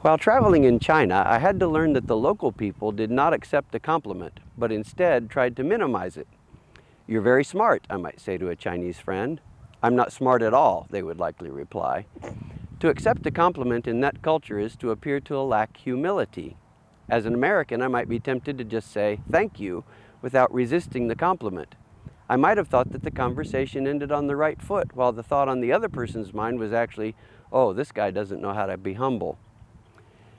While traveling in China, I had to learn that the local people did not accept a compliment, but instead tried to minimize it. "You're very smart," I might say to a Chinese friend. "I'm not smart at all," they would likely reply. To accept a compliment in that culture is to appear to lack humility. As an American, I might be tempted to just say, "Thank you," without resisting the compliment. I might have thought that the conversation ended on the right foot, while the thought on the other person's mind was actually, "Oh, this guy doesn't know how to be humble."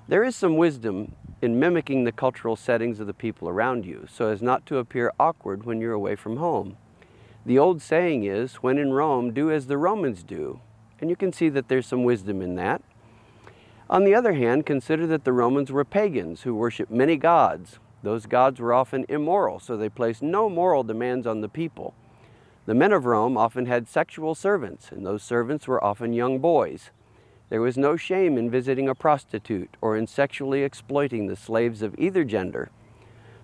There is some wisdom in mimicking the cultural settings of the people around you, so as not to appear awkward when you're away from home. The old saying is, "When in Rome, do as the Romans do," and you can see that there's some wisdom in that. On the other hand, consider that the Romans were pagans who worshiped many gods. Those gods were often immoral, so they placed no moral demands on the people. The men of Rome often had sexual servants, and those servants were often young boys. There was no shame in visiting a prostitute or in sexually exploiting the slaves of either gender.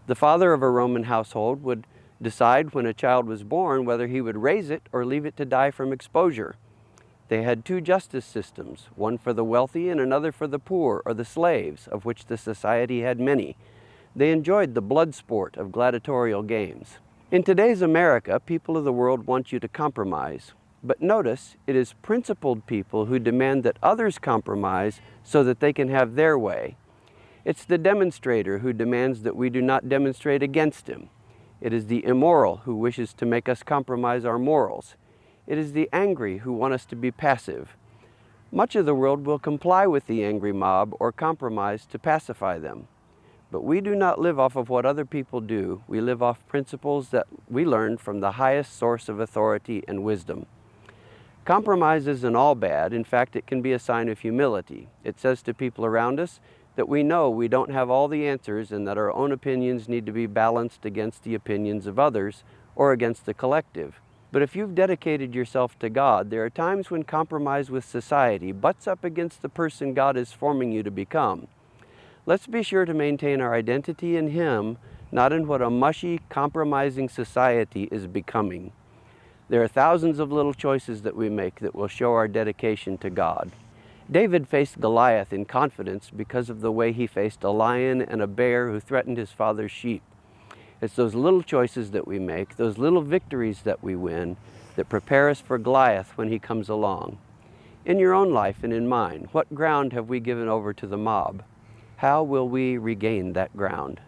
The father of a Roman household would decide when a child was born whether he would raise it or leave it to die from exposure. They had two justice systems, one for the wealthy and another for the poor or the slaves, of which the society had many. They enjoyed the blood sport of gladiatorial games. In today's America, people of the world want you to compromise. But notice, it is principled people who demand that others compromise so that they can have their way. It's the demonstrator who demands that we do not demonstrate against him. It is the immoral who wishes to make us compromise our morals. It is the angry who want us to be passive. Much of the world will comply with the angry mob or compromise to pacify them. But we do not live off of what other people do. We live off principles that we learned from the highest source of authority and wisdom. Compromise isn't all bad. In fact, it can be a sign of humility. It says to people around us that we know we don't have all the answers and that our own opinions need to be balanced against the opinions of others or against the collective. But if you've dedicated yourself to God, there are times when compromise with society butts up against the person God is forming you to become. Let's be sure to maintain our identity in Him, not in what a mushy, compromising society is becoming. There are thousands of little choices that we make that will show our dedication to God. David faced Goliath in confidence because of the way he faced a lion and a bear who threatened his father's sheep. It's those little choices that we make, those little victories that we win, that prepare us for Goliath when he comes along. In your own life and in mine, what ground have we given over to the mob? How will we regain that ground?